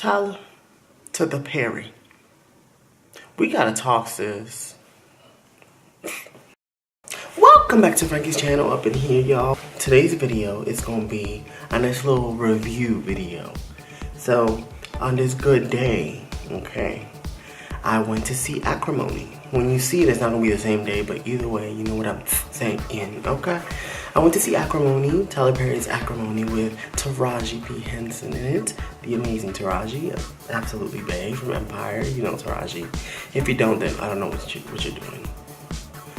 Tyler, to the Perry. We gotta talk, sis. Welcome back to Frankie's channel up in here, y'all. Today's video is gonna be a nice little review video. So, on this good day, okay, I went to see Acrimony. When you see it, it's not gonna be the same day, but either way, you know what I'm saying, okay? I went to see Acrimony, Tyler Perry's Acrimony, with Taraji P. Henson in it. The amazing Taraji, absolutely bae from Empire. You know Taraji. If you don't, then I don't know what you're doing.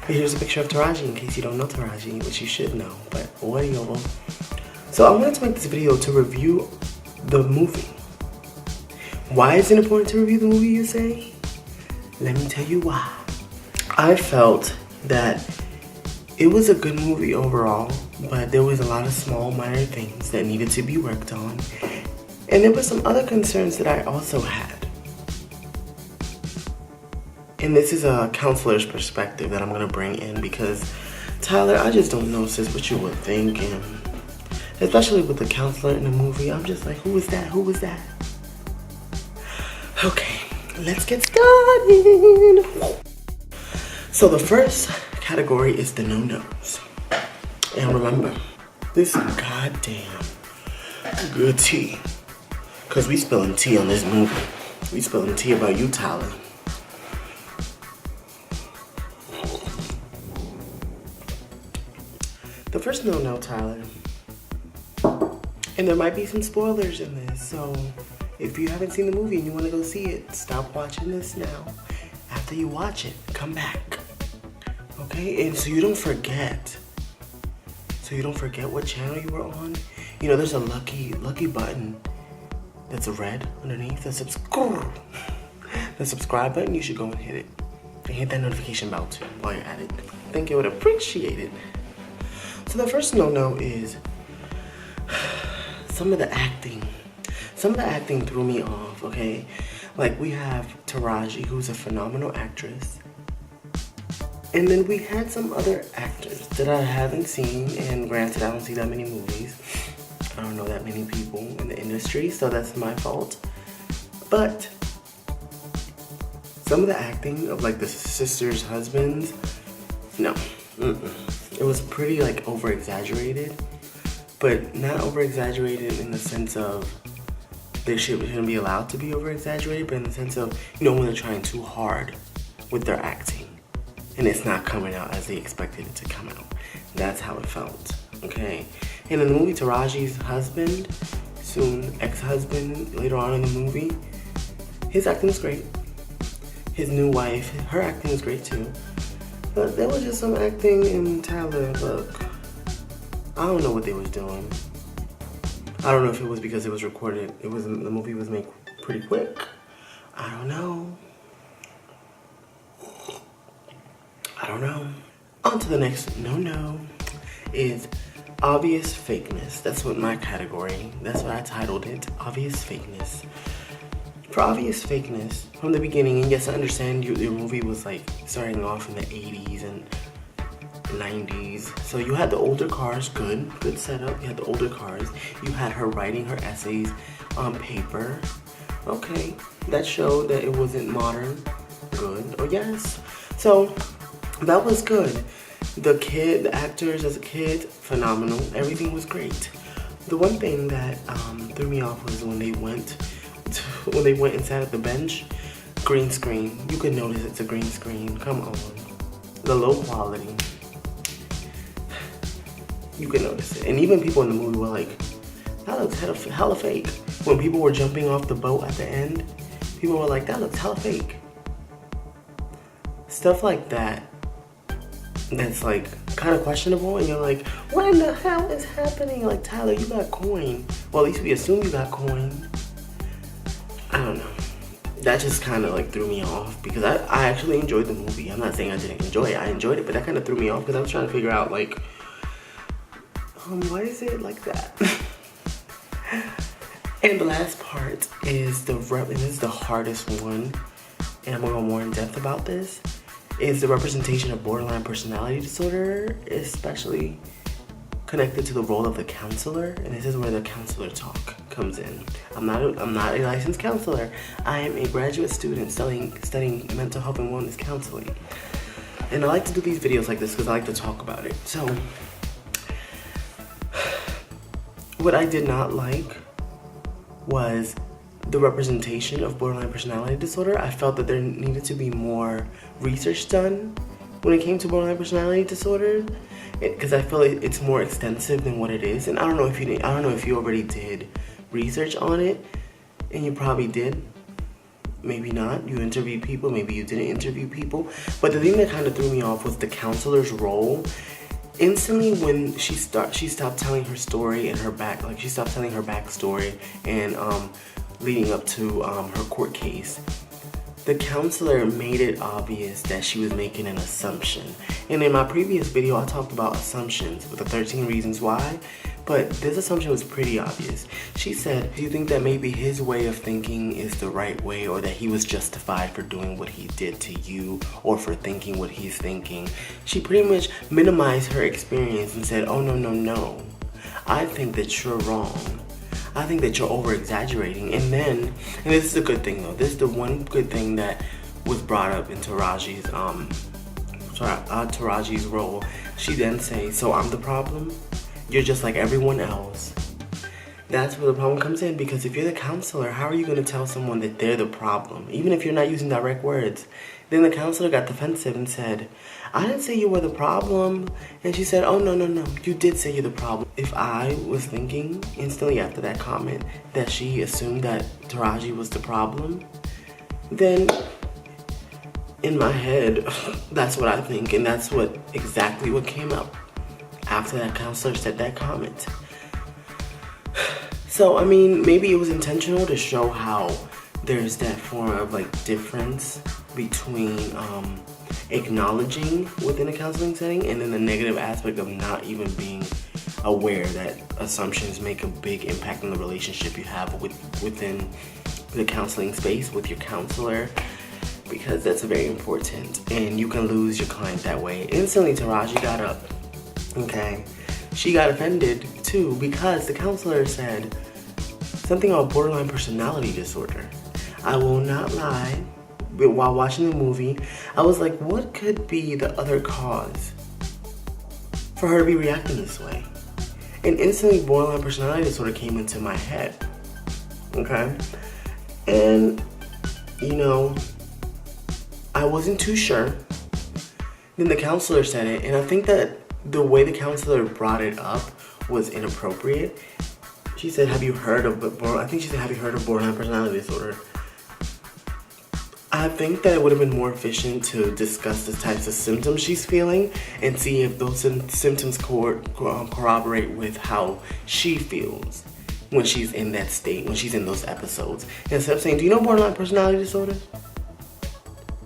But here's a picture of Taraji in case you don't know Taraji, which you should know, but whatever. So I wanted to make this video to review the movie. Why is it important to review the movie, you say? Let me tell you why. I felt that it was a good movie overall, but there was a lot of small, minor things that needed to be worked on. And there were some other concerns that I also had. And this is a counselor's perspective that I'm gonna bring in because, Tyler, I just don't know, sis, what you were thinking. Especially with the counselor in the movie, I'm just like, who was that? Who was that? Okay, let's get started. So the first category is the no-nos. And remember, this is goddamn good tea. Cause we spilling tea on this movie. We spilling tea about you, Tyler. The first no-no, Tyler. And there might be some spoilers in this, so if you haven't seen the movie and you want to go see it, stop watching this now. After you watch it, come back. Okay? And so you don't forget. What channel you were on. You know, there's a lucky button that's red underneath. The subscribe button, you should go and hit it. And hit that notification bell too while you're at it. I think you would appreciate it. So the first no-no is some of the acting. Some of the acting threw me off, okay? Like, we have Taraji, who's a phenomenal actress. And then we had some other actors that I haven't seen, and granted, I don't see that many movies. I don't know that many people in the industry, so that's my fault. But some of the acting of, like, the sisters' husbands, no. It was pretty, like, over-exaggerated. But not over-exaggerated in the sense of they shouldn't be allowed to be over-exaggerated, but in the sense of, you know, when they're trying too hard with their acting and it's not coming out as they expected it to come out. That's how it felt, okay? And in the movie, Taraji's husband, soon ex-husband, later on in the movie, his acting was great. His new wife, her acting was great too. But there was just some acting in Tyler, look, I don't know what they was doing. I don't know if it was because it was recorded, the movie was made pretty quick. I don't know. On to the next no-no is obvious fakeness. That's what my category, that's what I titled it, obvious fakeness. For obvious fakeness, from the beginning, and yes, I understand your movie was like starting off in the 80s and 90s. So you had the older cars, good setup. You had the older cars. You had her writing her essays on paper. Okay, that showed that it wasn't modern. Good. Oh yes. So that was good. The actors as a kid, phenomenal. Everything was great. The one thing that threw me off was when they went and sat at the bench. Green screen. You could notice it's a green screen. Come on. The low quality. You can notice it. And even people in the movie were like, that looks hella fake. When people were jumping off the boat at the end, people were like, that looks hella fake. Stuff like that, that's like kind of questionable, and you're like, what in the hell is happening? Like, Tyler, you got coin. Well, at least we assume you got coin. I don't know. That just kind of like threw me off because I actually enjoyed the movie. I'm not saying I didn't enjoy it. I enjoyed it, but that kind of threw me off because I was trying to figure out like, why is it like that? And the last part is and this is the hardest one, and I'm gonna go more in depth about this, is the representation of borderline personality disorder, especially connected to the role of the counselor, and this is where the counselor talk comes in. I'm not a licensed counselor. I am a graduate student studying mental health and wellness counseling. And I like to do these videos like this because I like to talk about it. So, what I did not like was the representation of borderline personality disorder. I felt that there needed to be more research done when it came to borderline personality disorder, because I feel it's more extensive than what it is. And I don't know if you already did research on it, and you probably did. Maybe not. You interviewed people. Maybe you didn't interview people. But the thing that kind of threw me off was the counselor's role. Instantly, when she stopped telling her story and she stopped telling her backstory and leading up to her court case, the counselor made it obvious that she was making an assumption. And in my previous video, I talked about assumptions with the 13 reasons why, but this assumption was pretty obvious. She said, do you think that maybe his way of thinking is the right way, or that he was justified for doing what he did to you, or for thinking what he's thinking? She pretty much minimized her experience and said, oh, no. I think that you're wrong. I think that you're over-exaggerating. And this is a good thing though. This is the one good thing that was brought up in Taraji's role. She then says, so I'm the problem? You're just like everyone else. That's where the problem comes in, because if you're the counselor, how are you going to tell someone that they're the problem? Even if you're not using direct words. Then the counselor got defensive and said, I didn't say you were the problem. And she said, oh, no, you did say you're the problem. If I was thinking instantly after that comment that she assumed that Taraji was the problem, then in my head, that's what I think. And that's exactly what came up after that counselor said that comment. So, I mean, maybe it was intentional to show how there's that form of difference between acknowledging within a counseling setting and then the negative aspect of not even being aware that assumptions make a big impact on the relationship you have within the counseling space with your counselor, because that's very important, and you can lose your client that way. Instantly, Taraji got up, okay? She got offended too, because the counselor said something about borderline personality disorder. I will not lie, but while watching the movie, I was like, what could be the other cause for her to be reacting this way? And instantly, borderline personality disorder came into my head, okay? And, I wasn't too sure. Then the counselor said it, and I think that the way the counselor brought it up was inappropriate. She said, have you heard of borderline personality disorder? I think that it would have been more efficient to discuss the types of symptoms she's feeling and see if those symptoms corroborate with how she feels when she's in that state, when she's in those episodes. Instead of saying, do you know borderline personality disorder?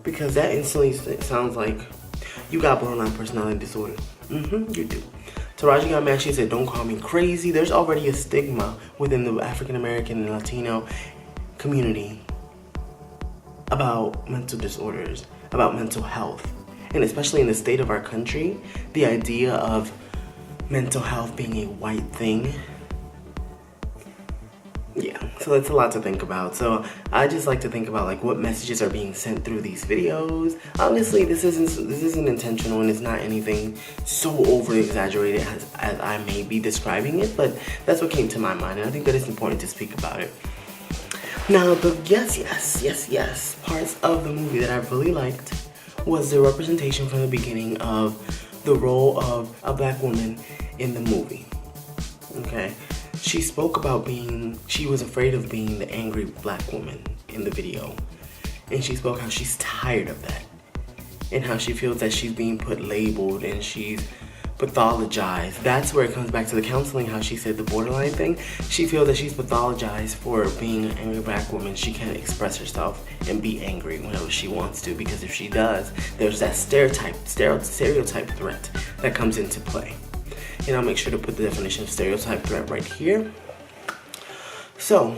Because that instantly sounds like you got borderline personality disorder. You do. Taraji got mad. She said, don't call me crazy. There's already a stigma within the African American and Latino community about mental disorders, about mental health. And especially in the state of our country, the idea of mental health being a white thing. Yeah, so that's a lot to think about. So I just like to think about what messages are being sent through these videos. Honestly, this isn't intentional, and it's not anything so overly exaggerated as I may be describing it, but that's what came to my mind, and I think that it's important to speak about it. Now, the yes parts of the movie that I really liked was the representation from the beginning of the role of a black woman in the movie. Okay? She spoke about she was afraid of being the angry black woman in the video. And she spoke how she's tired of that. And how she feels that she's being labeled and she's pathologized. That's where it comes back to the counseling, how she said the borderline thing. She feels that she's pathologized for being an angry black woman. She can't express herself and be angry whenever she wants to, because if she does, there's that stereotype threat that comes into play. And I'll make sure to put the definition of stereotype threat right here. So,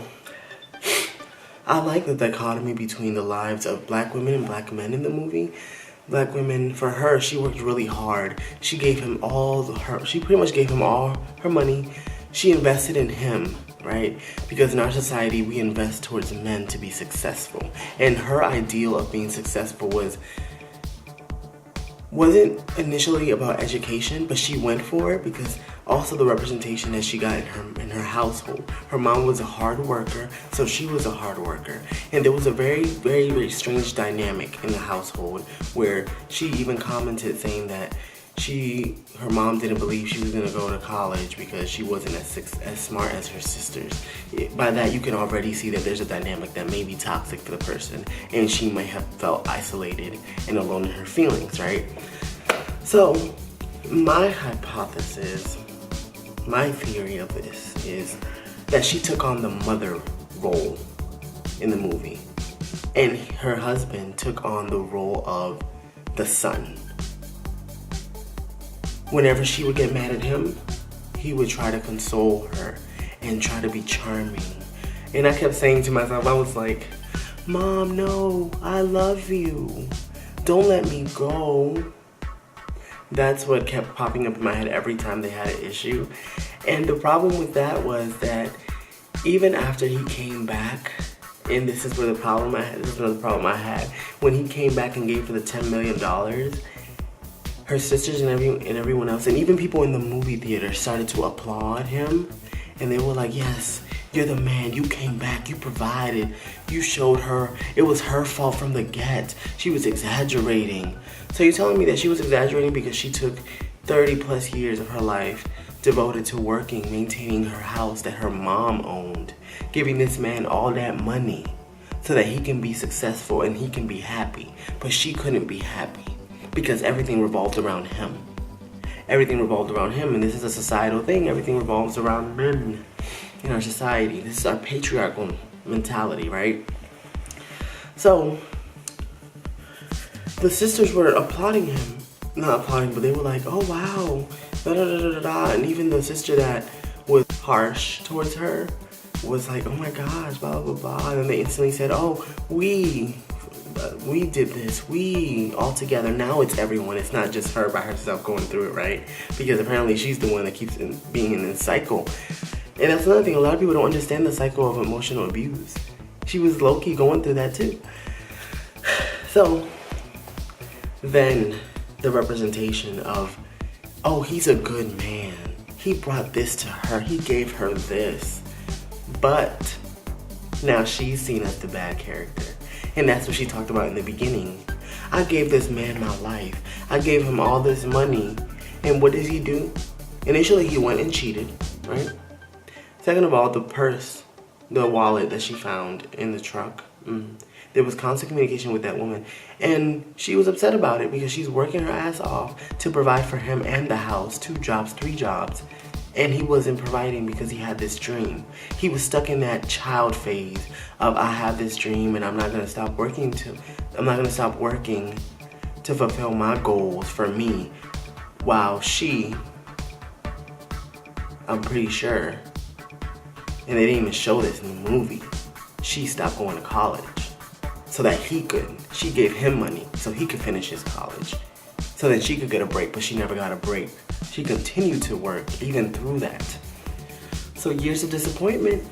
I like the dichotomy between the lives of black women and black men in the movie. Black women, for her, she worked really hard. She gave him she pretty much gave him all her money. She invested in him, right? Because in our society, we invest towards men to be successful. And her ideal of being successful wasn't initially about education, but she went for it because also the representation that she got in her household. Her mom was a hard worker, so she was a hard worker. And there was a very, very, very strange dynamic in the household where she even commented saying that her mom didn't believe she was going to go to college because she wasn't as smart as her sisters. By that, you can already see that there's a dynamic that may be toxic for the person, and she might have felt isolated and alone in her feelings, right? So, my hypothesis, my theory of this is that she took on the mother role in the movie, and her husband took on the role of the son. Whenever she would get mad at him, he would try to console her and try to be charming. And I kept saying to myself, I was like, Mom, no, I love you. Don't let me go. That's what kept popping up in my head every time they had an issue. And the problem with that was that even after he came back, and this is another problem I had, when he came back and gave her the $10 million, her sisters and everyone else, and even people in the movie theater started to applaud him. And they were like, yes, you're the man. You came back. You provided. You showed her. It was her fault from the get. She was exaggerating. So you're telling me that she was exaggerating because she took 30 plus years of her life devoted to working, maintaining her house that her mom owned, giving this man all that money so that he can be successful and he can be happy. But she couldn't be happy, because everything revolved around him. Everything revolved around him, and this is a societal thing. Everything revolves around men in our society. This is our patriarchal mentality, right? So, the sisters were applauding him. Not applauding, but they were like, oh wow, da da da da da. And even the sister that was harsh towards her was like, oh my gosh, blah blah blah. And then they instantly said, oh, we did this, we all together. Now it's everyone. It's not just her by herself going through it, right? Because apparently she's the one that keeps being in this cycle. And that's another thing. A lot of people don't understand the cycle of emotional abuse. She was low-key going through that too. So then the representation of, oh, he's a good man. He brought this to her. He gave her this. But now she's seen as the bad character. And that's what she talked about in the beginning. I gave this man my life. I gave him all this money. And what does he do? Initially, he went and cheated, right? Second of all, the purse, the wallet that she found in the truck. There was constant communication with that woman. And she was upset about it because she's working her ass off to provide for him and the house. 2 jobs, 3 jobs. And he wasn't providing because he had this dream. He was stuck in that child phase of, I have this dream and I'm not gonna stop working to fulfill my goals for me. While she, I'm pretty sure, and they didn't even show this in the movie, she stopped going to college so that she gave him money so he could finish his college. So that she could get a break, but she never got a break. She continued to work even through that. So years of disappointment,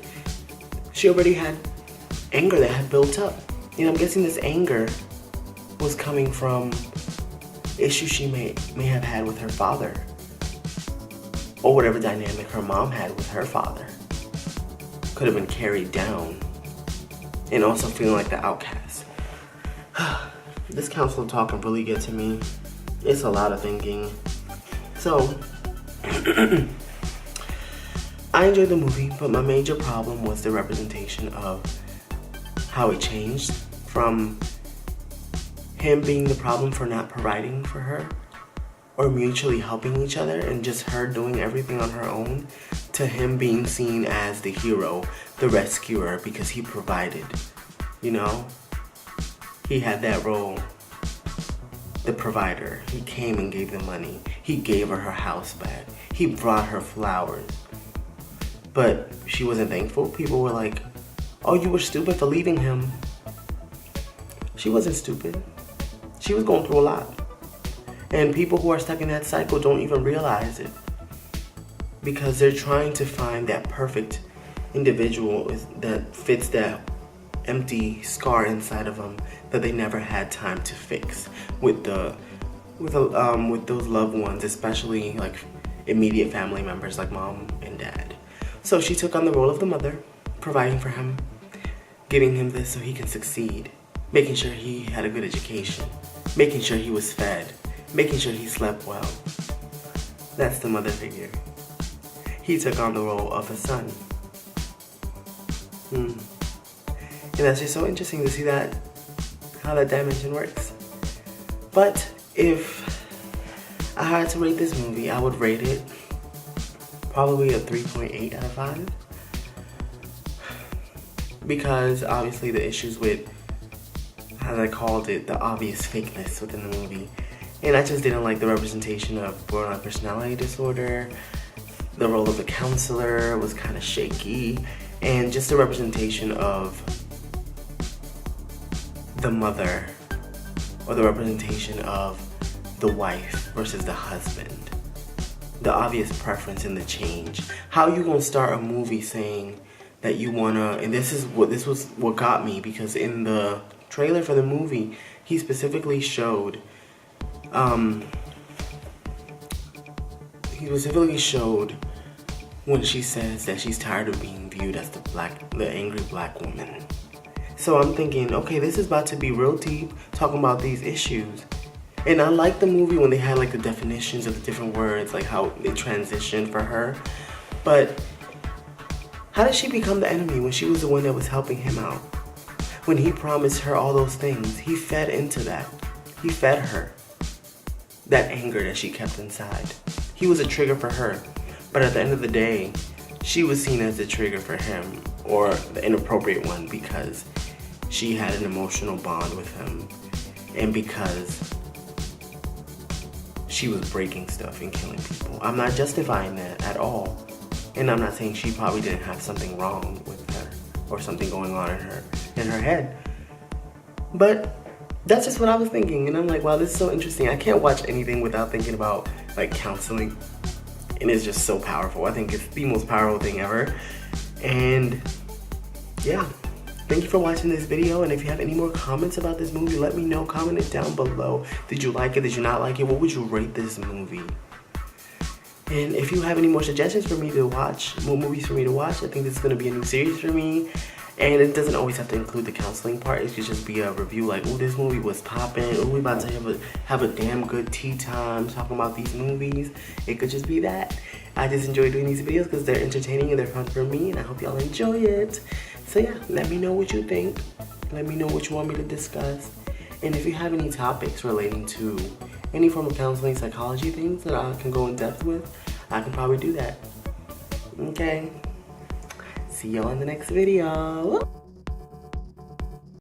she already had anger that had built up. And I'm guessing this anger was coming from issues she may have had with her father, or whatever dynamic her mom had with her father could have been carried down, and also feeling like the outcast. This council talk can really get to me. It's a lot of thinking. So, I enjoyed the movie, but my major problem was the representation of how it changed from him being the problem for not providing for her or mutually helping each other and just her doing everything on her own, to him being seen as the hero, the rescuer, because he provided. You know? He had that role. The provider. He came and gave the money. He gave her house back. He brought her flowers. But she wasn't thankful. People were like, oh, you were stupid for leaving him. She wasn't stupid. She was going through a lot. And people who are stuck in that cycle don't even realize it. Because they're trying to find that perfect individual that fits that empty scar inside of them that they never had time to fix with those loved ones, especially like immediate family members like mom and dad. So she took on the role of the mother, providing for him, giving him this so he can succeed, making sure he had a good education, making sure he was fed, making sure he slept well. That's the mother figure. He took on the role of a son. And that's just so interesting to see that, how that dimension works. But if I had to rate this movie, I would rate it probably a 3.8 out of 5. Because obviously the issues with, as I called it, the obvious fakeness within the movie. And I just didn't like the representation of borderline personality disorder. The role of the counselor was kind of shaky. And just the representation of the mother, or the representation of the wife versus the husband. The obvious preference and the change. How you gonna start a movie saying that you wanna, and this was what got me, because in the trailer for the movie, he specifically showed, when she says that she's tired of being viewed as the angry black woman. So I'm thinking, okay, this is about to be real deep, talking about these issues. And I like the movie when they had like the definitions of the different words, like how they transitioned for her. But how did she become the enemy when she was the one that was helping him out? When he promised her all those things, he fed into that. He fed her that anger that she kept inside. He was a trigger for her. But at the end of the day, she was seen as the trigger for him, or the inappropriate one, because she had an emotional bond with him, and because she was breaking stuff and killing people. I'm not justifying that at all. And I'm not saying she probably didn't have something wrong with her, or something going on in her head. But that's just what I was thinking, and I'm like, wow, this is so interesting. I can't watch anything without thinking about like counseling. And it's just so powerful. I think it's the most powerful thing ever. And yeah, thank you for watching this video. And if you have any more comments about this movie, let me know. Comment it down below. Did you like it? Did you not like it? What would you rate this movie? And if you have any more suggestions for me to watch, more movies for me to watch, I think this is going to be a new series for me. And it doesn't always have to include the counseling part. It could just be a review like, oh, this movie was popping. Oh, we about to have a damn good tea time talking about these movies. It could just be that. I just enjoy doing these videos because they're entertaining and they're fun for me. And I hope y'all enjoy it. So yeah, let me know what you think. Let me know what you want me to discuss. And if you have any topics relating to any form of counseling, psychology things that I can go in depth with, I can probably do that. Okay. See y'all in the next video.